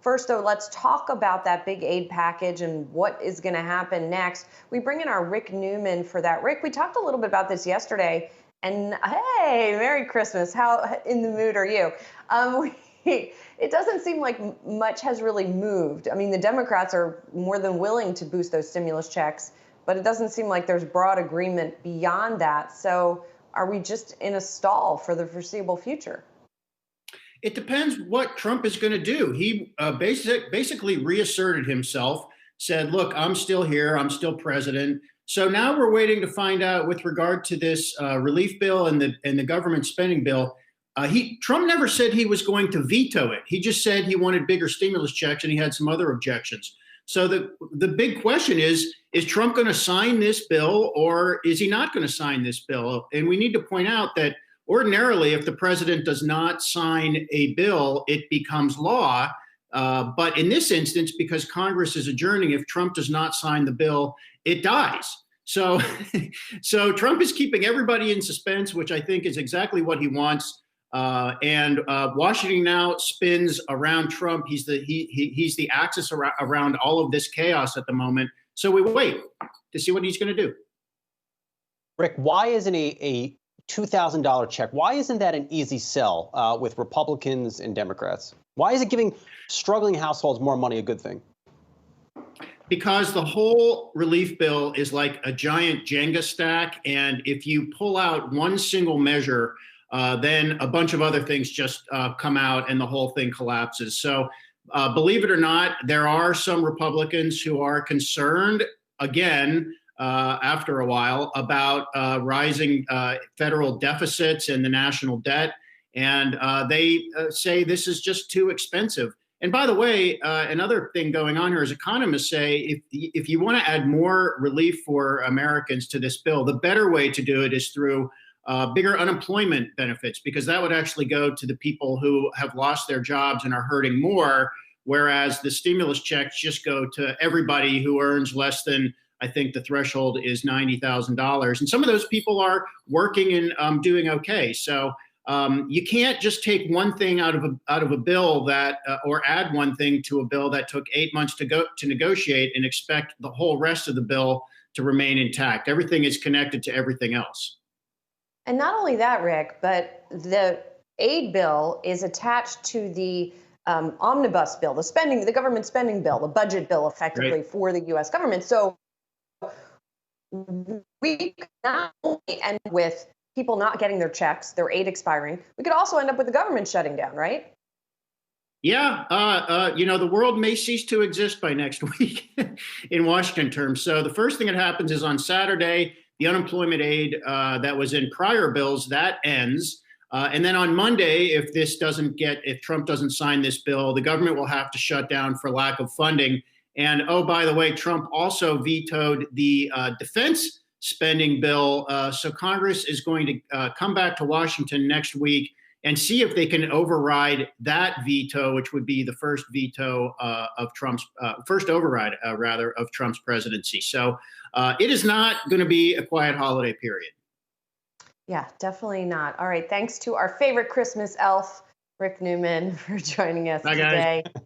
First, though, let's talk about that big aid package and what is going to happen next. We bring in our Rick Newman for that. Rick, we talked a little bit about this yesterday. And hey, Merry Christmas. How in the mood are you? It doesn't seem like much has really moved. I mean, the Democrats are more than willing to boost those stimulus checks, but it doesn't seem like there's broad agreement beyond that. So are we just in a stall for the foreseeable future? It depends what Trump is going to do. He basically reasserted himself, said, look, I'm still here. I'm still president. So now we're waiting to find out with regard to this relief bill and the government spending bill. Trump never said he was going to veto it. He just said he wanted bigger stimulus checks and he had some other objections. So the big question is Trump going to sign this bill or is he not going to sign this bill? And we need to point out that ordinarily, if the president does not sign a bill, it becomes law. But in this instance, because Congress is adjourning, if Trump does not sign the bill, it dies. So, so Trump is keeping everybody in suspense, which I think is exactly what he wants. And Washington now spins around Trump. He's the axis around all of this chaos at the moment. So we wait to see what he's going to do. Rick, why isn't a $2,000 check? Why isn't that an easy sell with Republicans and Democrats? Why is it giving struggling households more money a good thing? Because the whole relief bill is like a giant Jenga stack. And if you pull out one single measure, then a bunch of other things just come out and the whole thing collapses. So believe it or not, there are some Republicans who are concerned, again, after a while, about rising federal deficits and the national debt. And they say this is just too expensive. And by the way, another thing going on here is economists say if you want to add more relief for Americans to this bill, the better way to do it is through bigger unemployment benefits, because that would actually go to the people who have lost their jobs and are hurting more, whereas the stimulus checks just go to everybody who earns less than, I think the threshold is $90,000. And some of those people are working and doing okay. So you can't just take one thing out of a bill that, or add one thing to a bill that took 8 months to negotiate and expect the whole rest of the bill to remain intact. Everything is connected to everything else. And not only that, Rick, but the aid bill is attached to the omnibus bill, the government spending bill, the budget bill, effectively, right, for the U.S. government. So we could not only end with people not getting their checks, their aid expiring, we could also end up with the government shutting down, right? Yeah, the world may cease to exist by next week in Washington terms. So the first thing that happens is on Saturday, the unemployment aid that was in prior bills, that ends. And then on Monday, if Trump doesn't sign this bill, the government will have to shut down for lack of funding. And oh, by the way, Trump also vetoed the defense spending bill. So Congress is going to come back to Washington next week and see if they can override that veto, which would be the first veto of Trump's first override, of Trump's presidency. So it is not going to be a quiet holiday period. Yeah, definitely not. All right. Thanks to our favorite Christmas elf, Rick Newman, for joining us Bye, today. guys.